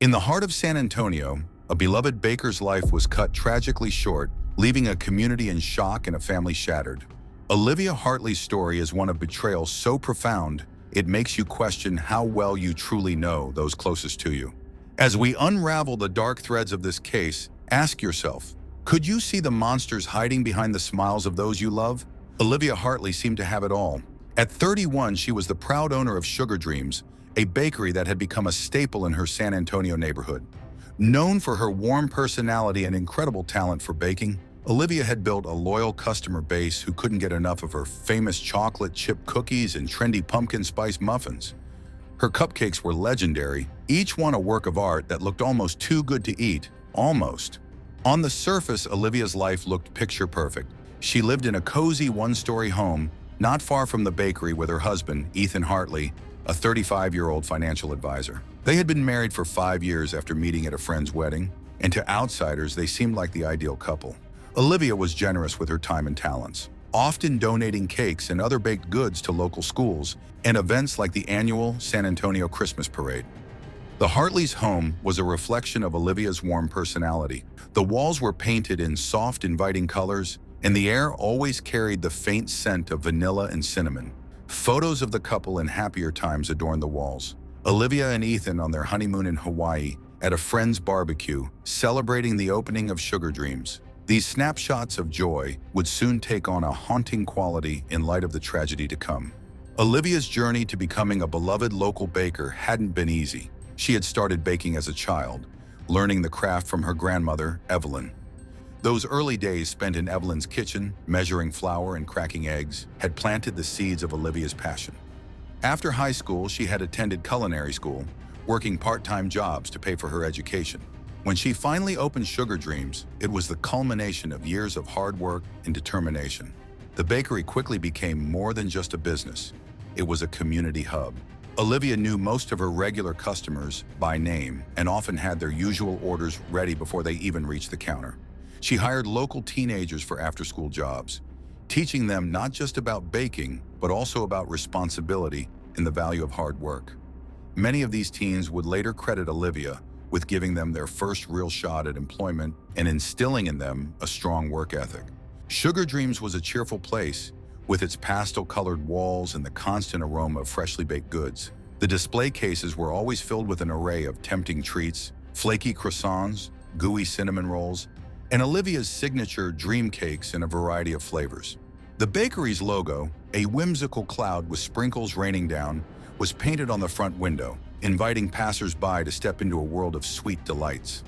In the heart of San Antonio, a beloved baker's life was cut tragically short, leaving a community in shock and a family shattered. Olivia Hartley's story is one of betrayal so profound, it makes you question how well you truly know those closest to you. As we unravel the dark threads of this case, ask yourself, could you see the monsters hiding behind the smiles of those you love? Olivia Hartley seemed to have it all. At 31, she was the proud owner of Sugar Dreams, a bakery that had become a staple in her San Antonio neighborhood. Known for her warm personality and incredible talent for baking, Olivia had built a loyal customer base who couldn't get enough of her famous chocolate chip cookies and trendy pumpkin spice muffins. Her cupcakes were legendary, each one a work of art that looked almost too good to eat. Almost. On the surface, Olivia's life looked picture perfect. She lived in a cozy one-story home, not far from the bakery with her husband, Ethan Hartley, a 35-year-old financial advisor. They had been married for 5 years after meeting at a friend's wedding, and to outsiders, they seemed like the ideal couple. Olivia was generous with her time and talents, often donating cakes and other baked goods to local schools and events like the annual San Antonio Christmas Parade. The Hartleys' home was a reflection of Olivia's warm personality. The walls were painted in soft, inviting colors, and the air always carried the faint scent of vanilla and cinnamon. Photos of the couple in happier times adorned the walls. Olivia and Ethan on their honeymoon in Hawaii at a friend's barbecue, celebrating the opening of Sugar Dreams. These snapshots of joy would soon take on a haunting quality in light of the tragedy to come. Olivia's journey to becoming a beloved local baker hadn't been easy. She had started baking as a child, learning the craft from her grandmother, Evelyn. Those early days spent in Evelyn's kitchen, measuring flour and cracking eggs, had planted the seeds of Olivia's passion. After high school, she had attended culinary school, working part-time jobs to pay for her education. When she finally opened Sugar Dreams, it was the culmination of years of hard work and determination. The bakery quickly became more than just a business. It was a community hub. Olivia knew most of her regular customers by name and often had their usual orders ready before they even reached the counter. She hired local teenagers for after-school jobs, teaching them not just about baking, but also about responsibility and the value of hard work. Many of these teens would later credit Olivia with giving them their first real shot at employment and instilling in them a strong work ethic. Sugar Dreams was a cheerful place, with its pastel-colored walls and the constant aroma of freshly baked goods. The display cases were always filled with an array of tempting treats, flaky croissants, gooey cinnamon rolls, and Olivia's signature dream cakes in a variety of flavors. The bakery's logo, a whimsical cloud with sprinkles raining down, was painted on the front window, inviting passers-by to step into a world of sweet delights.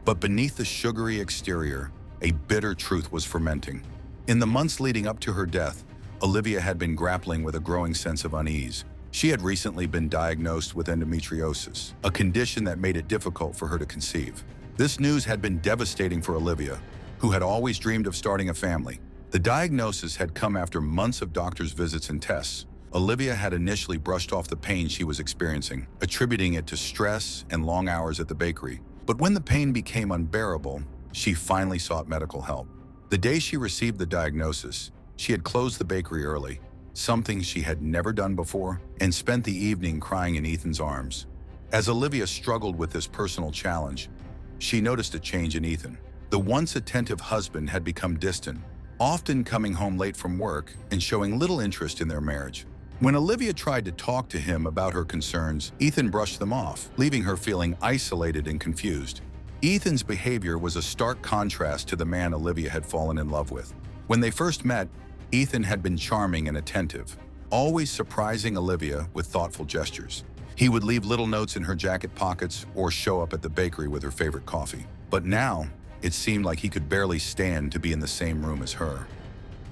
But beneath the sugary exterior, a bitter truth was fermenting. In the months leading up to her death, Olivia had been grappling with a growing sense of unease. She had recently been diagnosed with endometriosis, a condition that made it difficult for her to conceive. This news had been devastating for Olivia, who had always dreamed of starting a family. The diagnosis had come after months of doctor's visits and tests. Olivia had initially brushed off the pain she was experiencing, attributing it to stress and long hours at the bakery. But when the pain became unbearable, she finally sought medical help. The day she received the diagnosis, she had closed the bakery early, something she had never done before, and spent the evening crying in Ethan's arms. As Olivia struggled with this personal challenge, she noticed a change in Ethan. The once attentive husband had become distant, often coming home late from work and showing little interest in their marriage. When Olivia tried to talk to him about her concerns, Ethan brushed them off, leaving her feeling isolated and confused. Ethan's behavior was a stark contrast to the man Olivia had fallen in love with. When they first met, Ethan had been charming and attentive, always surprising Olivia with thoughtful gestures. He would leave little notes in her jacket pockets or show up at the bakery with her favorite coffee. But now, it seemed like he could barely stand to be in the same room as her.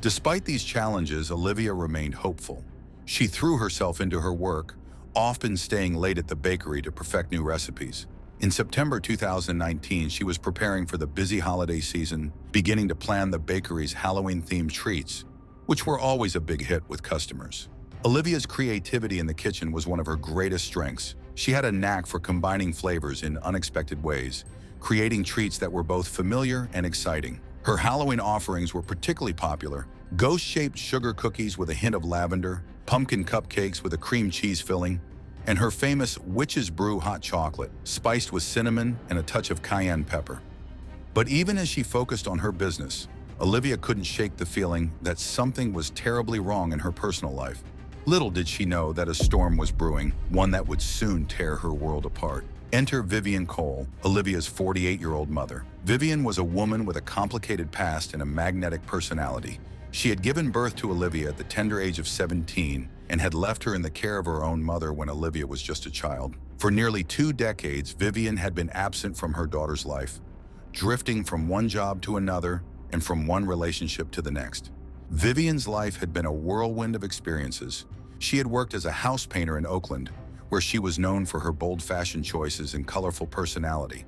Despite these challenges, Olivia remained hopeful. She threw herself into her work, often staying late at the bakery to perfect new recipes. In September 2019, she was preparing for the busy holiday season, beginning to plan the bakery's Halloween-themed treats, which were always a big hit with customers. Olivia's creativity in the kitchen was one of her greatest strengths. She had a knack for combining flavors in unexpected ways, creating treats that were both familiar and exciting. Her Halloween offerings were particularly popular: ghost-shaped sugar cookies with a hint of lavender, pumpkin cupcakes with a cream cheese filling, and her famous witch's brew hot chocolate, spiced with cinnamon and a touch of cayenne pepper. But even as she focused on her business, Olivia couldn't shake the feeling that something was terribly wrong in her personal life. Little did she know that a storm was brewing, one that would soon tear her world apart. Enter Vivian Cole, Olivia's 48-year-old mother. Vivian was a woman with a complicated past and a magnetic personality. She had given birth to Olivia at the tender age of 17 and had left her in the care of her own mother when Olivia was just a child. For nearly 2 decades, Vivian had been absent from her daughter's life, drifting from one job to another and from one relationship to the next. Vivian's life had been a whirlwind of experiences. She had worked as a house painter in Oakland, where she was known for her bold fashion choices and colorful personality.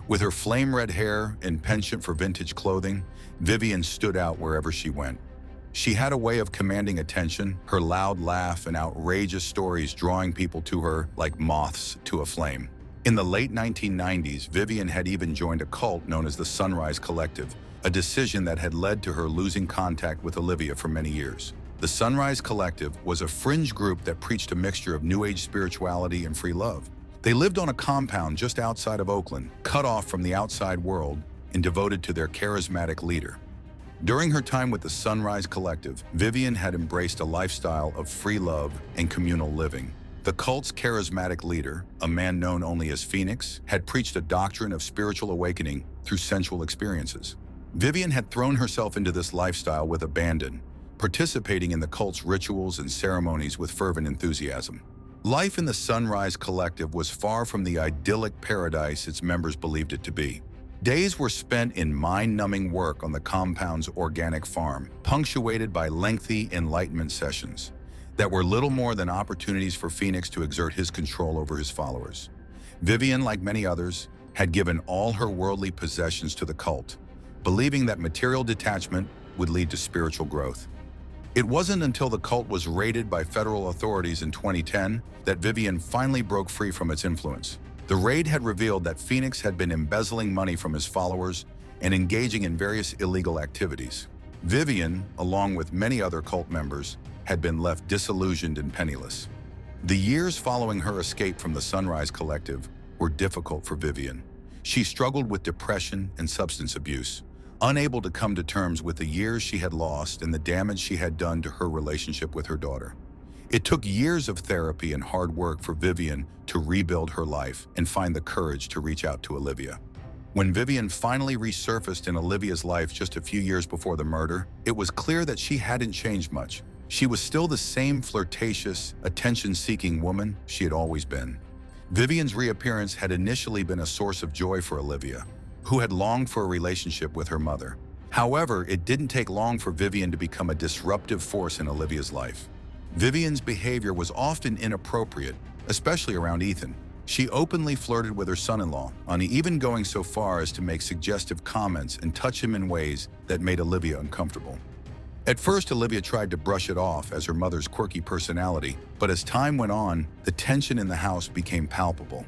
With her flame-red hair and penchant for vintage clothing, Vivian stood out wherever she went. She had a way of commanding attention, her loud laugh and outrageous stories drawing people to her like moths to a flame. In the late 1990s, Vivian had even joined a cult known as the Sunrise Collective, a decision that had led to her losing contact with Olivia for many years. The Sunrise Collective was a fringe group that preached a mixture of New Age spirituality and free love. They lived on a compound just outside of Oakland, cut off from the outside world and devoted to their charismatic leader. During her time with the Sunrise Collective, Vivian had embraced a lifestyle of free love and communal living. The cult's charismatic leader, a man known only as Phoenix, had preached a doctrine of spiritual awakening through sensual experiences. Vivian had thrown herself into this lifestyle with abandon, participating in the cult's rituals and ceremonies with fervent enthusiasm. Life in the Sunrise Collective was far from the idyllic paradise its members believed it to be. Days were spent in mind-numbing work on the compound's organic farm, punctuated by lengthy enlightenment sessions that were little more than opportunities for Phoenix to exert his control over his followers. Vivian, like many others, had given all her worldly possessions to the cult, believing that material detachment would lead to spiritual growth. It wasn't until the cult was raided by federal authorities in 2010 that Vivian finally broke free from its influence. The raid had revealed that Phoenix had been embezzling money from his followers and engaging in various illegal activities. Vivian, along with many other cult members, had been left disillusioned and penniless. The years following her escape from the Sunrise Collective were difficult for Vivian. She struggled with depression and substance abuse, unable to come to terms with the years she had lost and the damage she had done to her relationship with her daughter. It took years of therapy and hard work for Vivian to rebuild her life and find the courage to reach out to Olivia. When Vivian finally resurfaced in Olivia's life just a few years before the murder, it was clear that she hadn't changed much. She was still the same flirtatious, attention-seeking woman she had always been. Vivian's reappearance had initially been a source of joy for Olivia, who had longed for a relationship with her mother. However, it didn't take long for Vivian to become a disruptive force in Olivia's life. Vivian's behavior was often inappropriate, especially around Ethan. She openly flirted with her son-in-law, even going so far as to make suggestive comments and touch him in ways that made Olivia uncomfortable. At first, Olivia tried to brush it off as her mother's quirky personality, but as time went on, the tension in the house became palpable.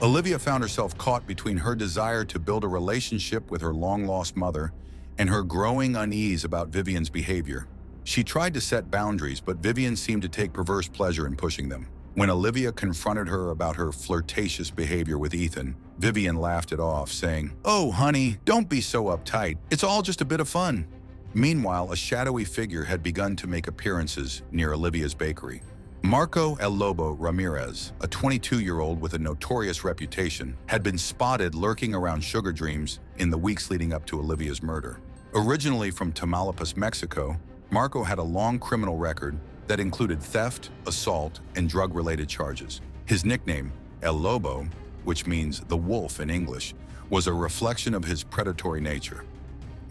Olivia found herself caught between her desire to build a relationship with her long-lost mother and her growing unease about Vivian's behavior. She tried to set boundaries, but Vivian seemed to take perverse pleasure in pushing them. When Olivia confronted her about her flirtatious behavior with Ethan, Vivian laughed it off, saying, "Oh, honey, don't be so uptight. It's all just a bit of fun." Meanwhile, a shadowy figure had begun to make appearances near Olivia's bakery. Marco El Lobo Ramirez, a 22-year-old with a notorious reputation, had been spotted lurking around Sugar Dreams in the weeks leading up to Olivia's murder. Originally from Tamaulipas, Mexico, Marco had a long criminal record that included theft, assault, and drug-related charges. His nickname, El Lobo, which means the wolf in English, was a reflection of his predatory nature.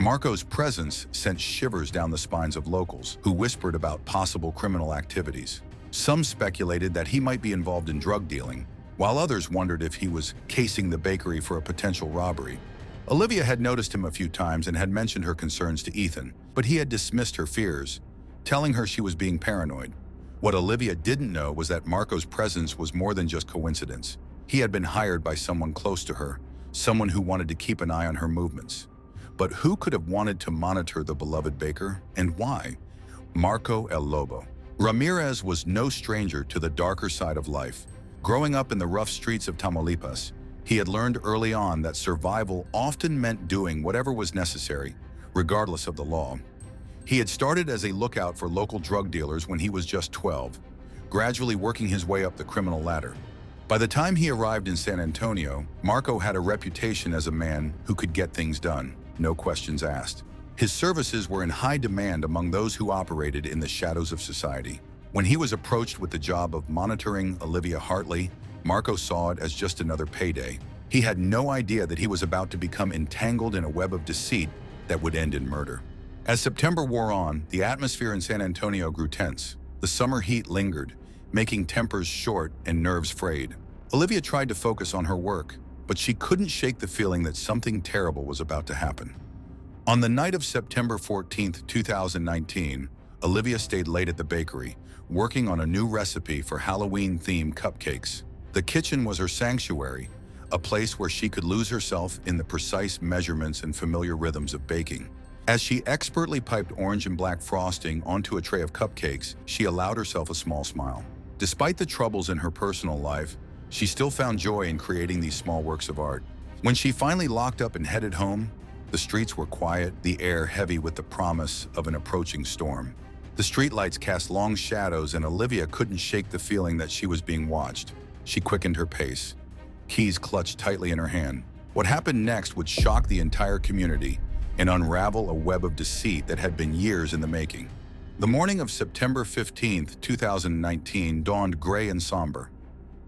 Marco's presence sent shivers down the spines of locals who whispered about possible criminal activities. Some speculated that he might be involved in drug dealing, while others wondered if he was casing the bakery for a potential robbery. Olivia had noticed him a few times and had mentioned her concerns to Ethan, but he had dismissed her fears, telling her she was being paranoid. What Olivia didn't know was that Marco's presence was more than just coincidence. He had been hired by someone close to her, someone who wanted to keep an eye on her movements. But who could have wanted to monitor the beloved baker, and why? Marco El Lobo. Ramirez was no stranger to the darker side of life. Growing up in the rough streets of Tamaulipas, he had learned early on that survival often meant doing whatever was necessary, regardless of the law. He had started as a lookout for local drug dealers when he was just 12, gradually working his way up the criminal ladder. By the time he arrived in San Antonio, Marco had a reputation as a man who could get things done, no questions asked. His services were in high demand among those who operated in the shadows of society. When he was approached with the job of monitoring Olivia Hartley, Marco saw it as just another payday. He had no idea that he was about to become entangled in a web of deceit that would end in murder. As September wore on, the atmosphere in San Antonio grew tense. The summer heat lingered, making tempers short and nerves frayed. Olivia tried to focus on her work, but she couldn't shake the feeling that something terrible was about to happen. On the night of September 14, 2019, Olivia stayed late at the bakery, working on a new recipe for Halloween-themed cupcakes. The kitchen was her sanctuary, a place where she could lose herself in the precise measurements and familiar rhythms of baking. As she expertly piped orange and black frosting onto a tray of cupcakes, she allowed herself a small smile. Despite the troubles in her personal life, she still found joy in creating these small works of art. When she finally locked up and headed home, the streets were quiet, the air heavy with the promise of an approaching storm. The streetlights cast long shadows, and Olivia couldn't shake the feeling that she was being watched. She quickened her pace, keys clutched tightly in her hand. What happened next would shock the entire community and unravel a web of deceit that had been years in the making. The morning of September 15, 2019 dawned gray and somber.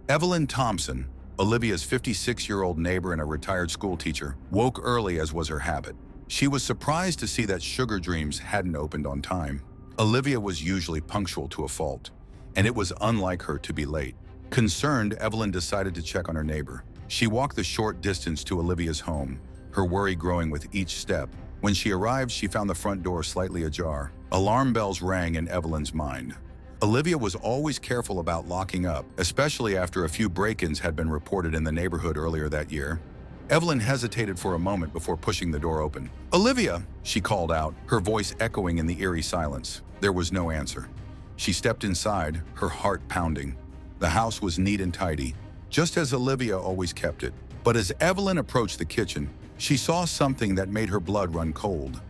Evelyn Thompson, Olivia's 56-year-old neighbor and a retired schoolteacher, woke early as was her habit. She was surprised to see that Sugar Dreams hadn't opened on time. Olivia was usually punctual to a fault, and it was unlike her to be late. Concerned, Evelyn decided to check on her neighbor. She walked the short distance to Olivia's home, her worry growing with each step. When she arrived, she found the front door slightly ajar. Alarm bells rang in Evelyn's mind. Olivia was always careful about locking up, especially after a few break-ins had been reported in the neighborhood earlier that year. Evelyn hesitated for a moment before pushing the door open. "Olivia!" she called out, her voice echoing in the eerie silence. There was no answer. She stepped inside, her heart pounding. The house was neat and tidy, just as Olivia always kept it. But as Evelyn approached the kitchen, she saw something that made her blood run cold.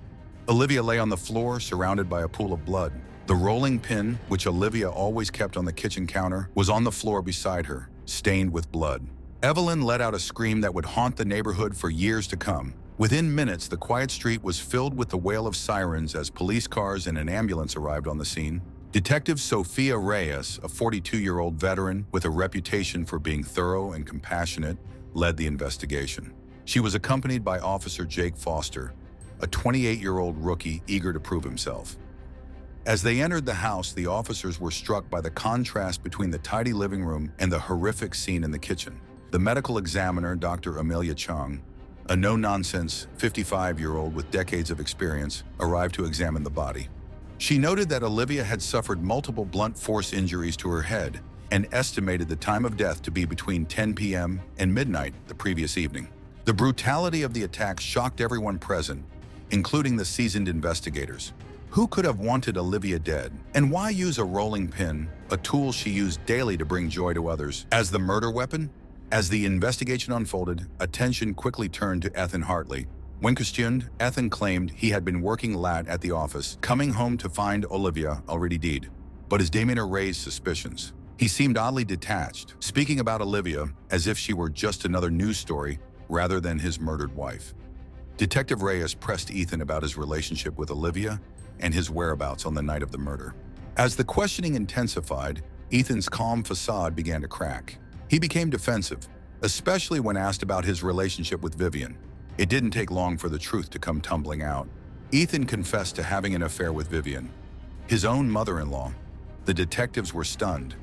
Olivia lay on the floor, surrounded by a pool of blood. The rolling pin, which Olivia always kept on the kitchen counter, was on the floor beside her, stained with blood. Evelyn let out a scream that would haunt the neighborhood for years to come. Within minutes, the quiet street was filled with the wail of sirens as police cars and an ambulance arrived on the scene. Detective Sofia Reyes, a 42-year-old veteran with a reputation for being thorough and compassionate, led the investigation. She was accompanied by Officer Jake Foster, a 28-year-old rookie eager to prove himself. As they entered the house, the officers were struck by the contrast between the tidy living room and the horrific scene in the kitchen. The medical examiner, Dr. Amelia Chung, a no-nonsense 55-year-old with decades of experience, arrived to examine the body. She noted that Olivia had suffered multiple blunt force injuries to her head and estimated the time of death to be between 10 p.m. and midnight the previous evening. The brutality of the attack shocked everyone present, including the seasoned investigators. Who could have wanted Olivia dead? And why use a rolling pin, a tool she used daily to bring joy to others, as the murder weapon? As the investigation unfolded, attention quickly turned to Ethan Hartley. When questioned, Ethan claimed he had been working late at the office, coming home to find Olivia already dead. But his demeanor raised suspicions. He seemed oddly detached, speaking about Olivia as if she were just another news story rather than his murdered wife. Detective Reyes pressed Ethan about his relationship with Olivia and his whereabouts on the night of the murder. As the questioning intensified, Ethan's calm facade began to crack. He became defensive, especially when asked about his relationship with Vivian. It didn't take long for the truth to come tumbling out. Ethan confessed to having an affair with Vivian, his own mother-in-law. The detectives were stunned.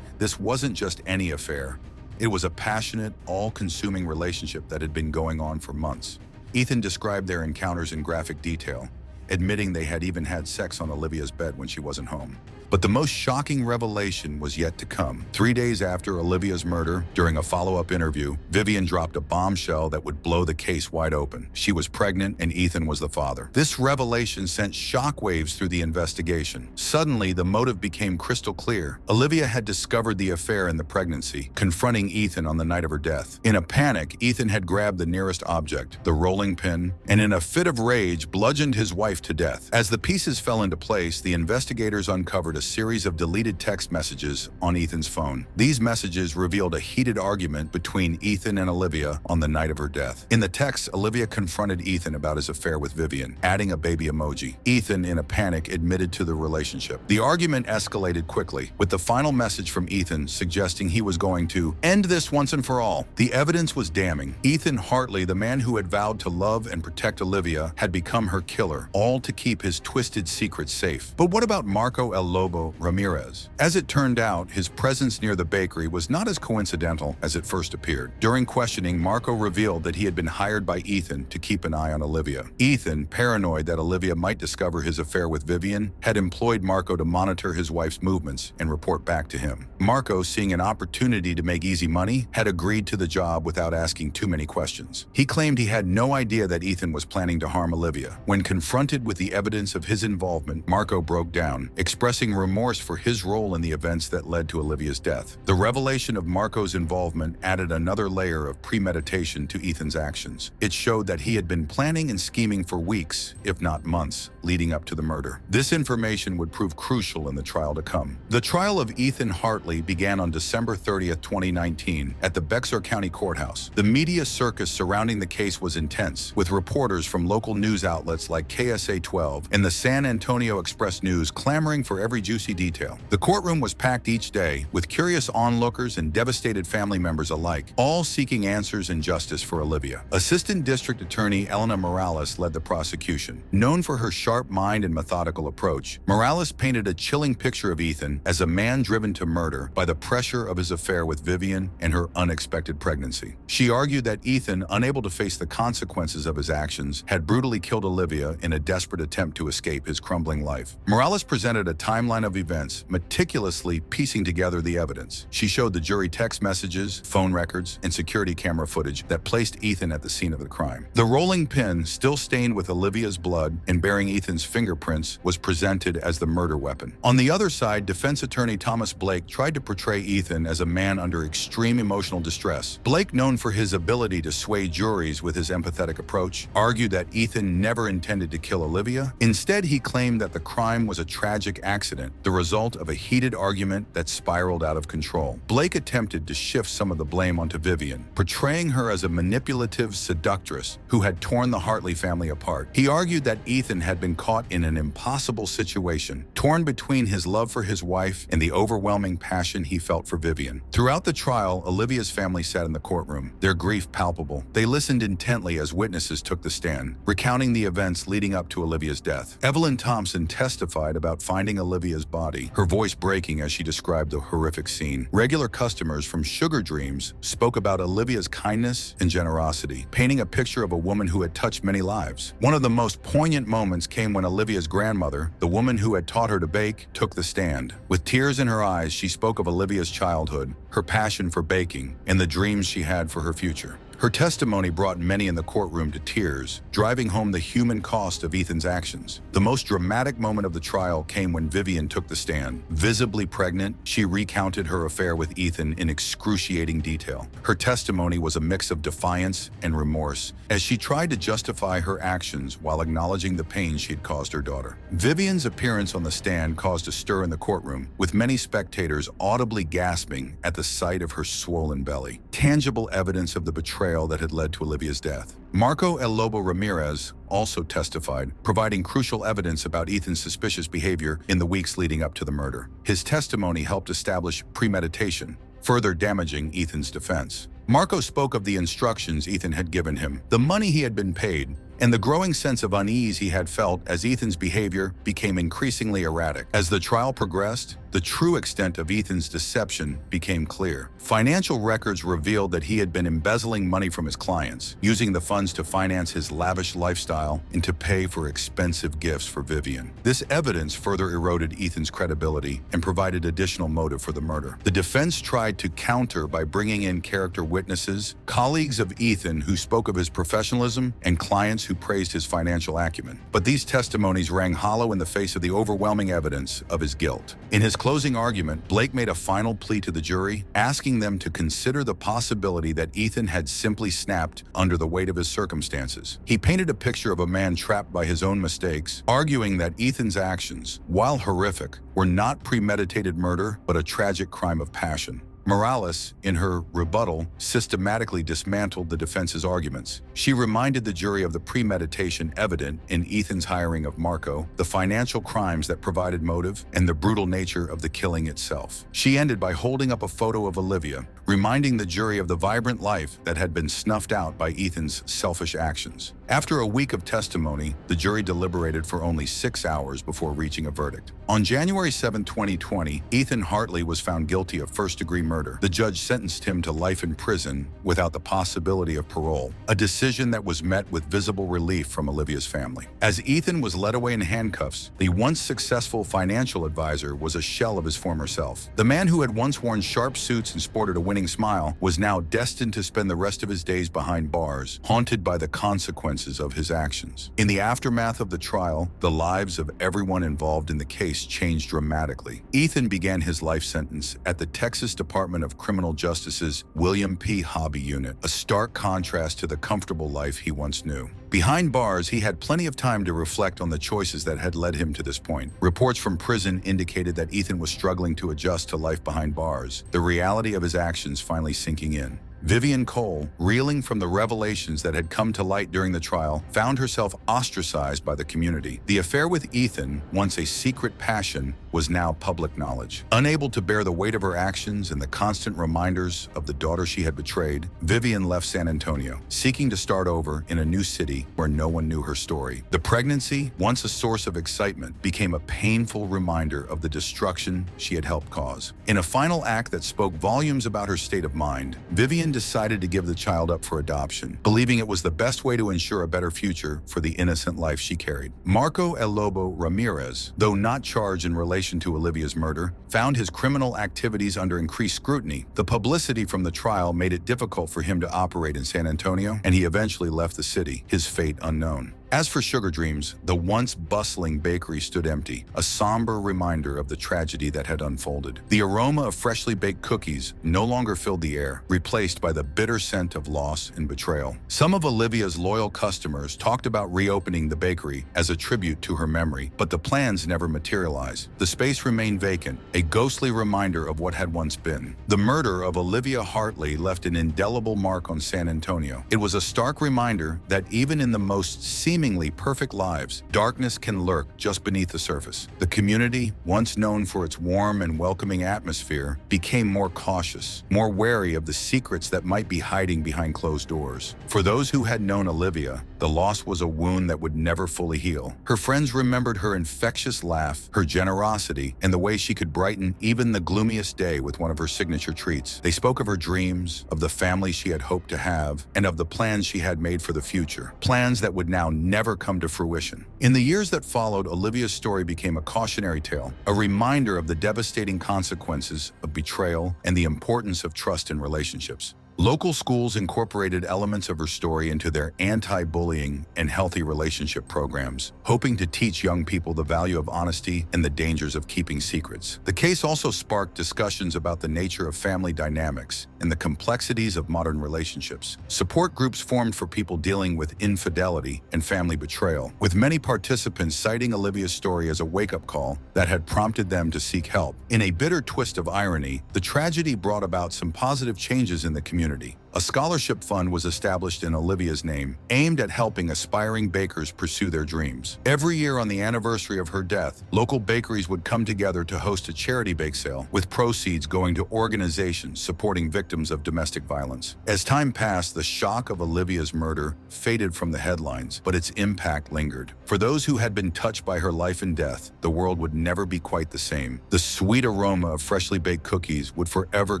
This wasn't just any affair. It was a passionate, all-consuming relationship that had been going on for months. Ethan described their encounters in graphic detail, admitting they had even had sex on Olivia's bed when she wasn't home. But the most shocking revelation was yet to come. 3 days after Olivia's murder, during a follow-up interview, Vivian dropped a bombshell that would blow the case wide open. She was pregnant and Ethan was the father. This revelation sent shockwaves through the investigation. Suddenly, the motive became crystal clear. Olivia had discovered the affair in the pregnancy, confronting Ethan on the night of her death. In a panic, Ethan had grabbed the nearest object, the rolling pin, and in a fit of rage, bludgeoned his wife to death. As the pieces fell into place, the investigators uncovered a series of deleted text messages on Ethan's phone. These messages revealed a heated argument between Ethan and Olivia on the night of her death. In the text, Olivia confronted Ethan about his affair with Vivian, adding a baby emoji. Ethan, in a panic, admitted to the relationship. The argument escalated quickly, with the final message from Ethan suggesting he was going to end this once and for all. The evidence was damning. Ethan Hartley, the man who had vowed to love and protect Olivia, had become her killer, all to keep his twisted secrets safe. But what about Marco El Lobo Ramirez? As it turned out, his presence near the bakery was not as coincidental as it first appeared. During questioning, Marco revealed that he had been hired by Ethan to keep an eye on Olivia. Ethan, paranoid that Olivia might discover his affair with Vivian, had employed Marco to monitor his wife's movements and report back to him. Marco, seeing an opportunity to make easy money, had agreed to the job without asking too many questions. He claimed he had no idea that Ethan was planning to harm Olivia. When confronted with the evidence of his involvement, Marco broke down, expressing remorse for his role in the events that led to Olivia's death. The revelation of Marco's involvement added another layer of premeditation to Ethan's actions. It showed that he had been planning and scheming for weeks, if not months, leading up to the murder. This information would prove crucial in the trial to come. The trial of Ethan Hartley began on December 30th, 2019, at the Bexar County Courthouse. The media circus surrounding the case was intense, with reporters from local news outlets like KSA 12 and the San Antonio Express News clamoring for every juicy detail. The courtroom was packed each day, with curious onlookers and devastated family members alike, all seeking answers and justice for Olivia. Assistant District Attorney Elena Morales led the prosecution. Known for her sharp mind and methodical approach, Morales painted a chilling picture of Ethan as a man driven to murder by the pressure of his affair with Vivian and her unexpected pregnancy. She argued that Ethan, unable to face the consequences of his actions, had brutally killed Olivia in a desperate attempt to escape his crumbling life. Morales presented a timeline of events, meticulously piecing together the evidence. She showed the jury text messages, phone records, and security camera footage that placed Ethan at the scene of the crime. The rolling pin, still stained with Olivia's blood and bearing Ethan's fingerprints, was presented as the murder weapon. On the other side, defense attorney Thomas Blake tried to portray Ethan as a man under extreme emotional distress. Blake, known for his ability to sway juries with his empathetic approach, argued that Ethan never intended to kill Olivia. Instead, he claimed that the crime was a tragic accident, the result of a heated argument that spiraled out of control. Blake attempted to shift some of the blame onto Vivian, portraying her as a manipulative seductress who had torn the Hartley family apart. He argued that Ethan had been caught in an impossible situation, torn between his love for his wife and the overwhelming passion he felt for Vivian. Throughout the trial, Olivia's family sat in the courtroom, their grief palpable. They listened intently as witnesses took the stand, recounting the events leading up to Olivia's death. Evelyn Thompson testified about finding Olivia's body, her voice breaking as she described the horrific scene. Regular customers from Sugar Dreams spoke about Olivia's kindness and generosity, painting a picture of a woman who had touched many lives. One of the most poignant moments came when Olivia's grandmother, the woman who had taught her to bake, took the stand. With tears in her eyes, she spoke of Olivia's childhood, her passion for baking, and the dreams she had for her future. Her testimony brought many in the courtroom to tears, driving home the human cost of Ethan's actions. The most dramatic moment of the trial came when Vivian took the stand. Visibly pregnant, she recounted her affair with Ethan in excruciating detail. Her testimony was a mix of defiance and remorse, as she tried to justify her actions while acknowledging the pain she had caused her daughter. Vivian's appearance on the stand caused a stir in the courtroom, with many spectators audibly gasping at the sight of her swollen belly, tangible evidence of the betrayal that had led to Olivia's death. Marco El Lobo Ramirez also testified, providing crucial evidence about Ethan's suspicious behavior in the weeks leading up to the murder. His testimony helped establish premeditation, further damaging Ethan's defense. Marco spoke of the instructions Ethan had given him, the money he had been paid, and the growing sense of unease he had felt as Ethan's behavior became increasingly erratic. As the trial progressed, the true extent of Ethan's deception became clear. Financial records revealed that he had been embezzling money from his clients, using the funds to finance his lavish lifestyle and to pay for expensive gifts for Vivian. This evidence further eroded Ethan's credibility and provided additional motive for the murder. The defense tried to counter by bringing in character witnesses, colleagues of Ethan who spoke of his professionalism, and clients who praised his financial acumen. But these testimonies rang hollow in the face of the overwhelming evidence of his guilt. In his closing argument, Blake made a final plea to the jury, asking them to consider the possibility that Ethan had simply snapped under the weight of his circumstances. He painted a picture of a man trapped by his own mistakes, arguing that Ethan's actions, while horrific, were not premeditated murder, but a tragic crime of passion. Morales, in her rebuttal, systematically dismantled the defense's arguments. She reminded the jury of the premeditation evident in Ethan's hiring of Marco, the financial crimes that provided motive, and the brutal nature of the killing itself. She ended by holding up a photo of Olivia, reminding the jury of the vibrant life that had been snuffed out by Ethan's selfish actions. After a week of testimony, the jury deliberated for only 6 hours before reaching a verdict. On January 7, 2020, Ethan Hartley was found guilty of first-degree murder. The judge sentenced him to life in prison without the possibility of parole, a decision that was met with visible relief from Olivia's family. As Ethan was led away in handcuffs, the once successful financial advisor was a shell of his former self. The man who had once worn sharp suits and sported a winning smile was now destined to spend the rest of his days behind bars, haunted by the consequences of his actions. In the aftermath of the trial, the lives of everyone involved in the case changed dramatically. Ethan began his life sentence at the Texas Department of Criminal Justice's William P. Hobby Unit, a stark contrast to the comfortable life he once knew. Behind bars, he had plenty of time to reflect on the choices that had led him to this point. Reports from prison indicated that Ethan was struggling to adjust to life behind bars, the reality of his actions finally sinking in. Vivian Cole, reeling from the revelations that had come to light during the trial, found herself ostracized by the community. The affair with Ethan, once a secret passion, was now public knowledge. Unable to bear the weight of her actions and the constant reminders of the daughter she had betrayed, Vivian left San Antonio, seeking to start over in a new city where no one knew her story. The pregnancy, once a source of excitement, became a painful reminder of the destruction she had helped cause. In a final act that spoke volumes about her state of mind, Vivian decided to give the child up for adoption, believing it was the best way to ensure a better future for the innocent life she carried. Marco El Lobo Ramirez, though not charged in relation to Olivia's murder, found his criminal activities under increased scrutiny. The publicity from the trial made it difficult for him to operate in San Antonio, and he eventually left the city, his fate unknown. As for Sugar Dreams, the once bustling bakery stood empty, a somber reminder of the tragedy that had unfolded. The aroma of freshly baked cookies no longer filled the air, replaced by the bitter scent of loss and betrayal. Some of Olivia's loyal customers talked about reopening the bakery as a tribute to her memory, but the plans never materialized. The space remained vacant, a ghostly reminder of what had once been. The murder of Olivia Hartley left an indelible mark on San Antonio. It was a stark reminder that even in the most seemingly perfect lives, darkness can lurk just beneath the surface. The community, once known for its warm and welcoming atmosphere, became more cautious, more wary of the secrets that might be hiding behind closed doors. For those who had known Olivia, the loss was a wound that would never fully heal. Her friends remembered her infectious laugh, her generosity, and the way she could brighten even the gloomiest day with one of her signature treats. They spoke of her dreams, of the family she had hoped to have, and of the plans she had made for the future. Plans that would now never come to fruition. In the years that followed, Olivia's story became a cautionary tale, a reminder of the devastating consequences of betrayal and the importance of trust in relationships. Local schools incorporated elements of her story into their anti-bullying and healthy relationship programs, hoping to teach young people the value of honesty and the dangers of keeping secrets. The case also sparked discussions about the nature of family dynamics and the complexities of modern relationships. Support groups formed for people dealing with infidelity and family betrayal, with many participants citing Olivia's story as a wake-up call that had prompted them to seek help. In a bitter twist of irony, the tragedy brought about some positive changes in the community. A scholarship fund was established in Olivia's name, aimed at helping aspiring bakers pursue their dreams. Every year on the anniversary of her death, local bakeries would come together to host a charity bake sale, with proceeds going to organizations supporting victims of domestic violence. As time passed, the shock of Olivia's murder faded from the headlines, but its impact lingered. For those who had been touched by her life and death, the world would never be quite the same. The sweet aroma of freshly baked cookies would forever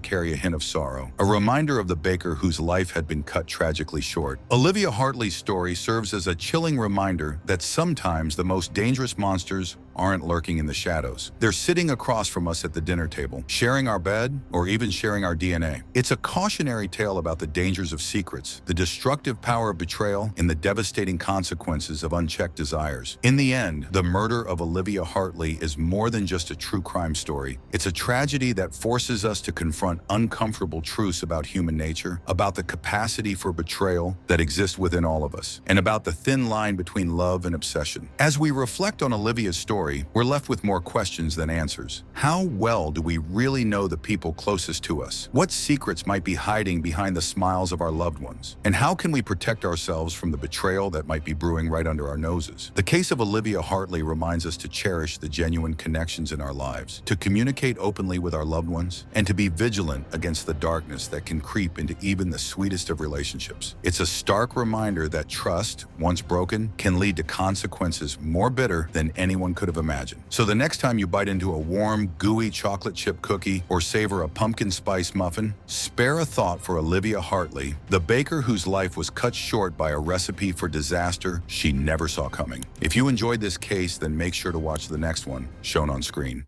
carry a hint of sorrow, a reminder of the baker whose life had been cut tragically short. Olivia Hartley's story serves as a chilling reminder that sometimes the most dangerous monsters aren't lurking in the shadows. They're sitting across from us at the dinner table, sharing our bed, or even sharing our DNA. It's a cautionary tale about the dangers of secrets, the destructive power of betrayal, and the devastating consequences of unchecked desires. In the end, the murder of Olivia Hartley is more than just a true crime story. It's a tragedy that forces us to confront uncomfortable truths about human nature, about the capacity for betrayal that exists within all of us, and about the thin line between love and obsession. As we reflect on Olivia's story, we're left with more questions than answers. How well do we really know the people closest to us? What secrets might be hiding behind the smiles of our loved ones? And how can we protect ourselves from the betrayal that might be brewing right under our noses? The case of Olivia Hartley reminds us to cherish the genuine connections in our lives, to communicate openly with our loved ones, and to be vigilant against the darkness that can creep into even the sweetest of relationships. It's a stark reminder that trust, once broken, can lead to consequences more bitter than anyone could have imagined. So the next time you bite into a warm, gooey chocolate chip cookie or savor a pumpkin spice muffin, spare a thought for Olivia Hartley, the baker whose life was cut short by a recipe for disaster she never saw coming. If you enjoyed this case, then make sure to watch the next one, shown on screen.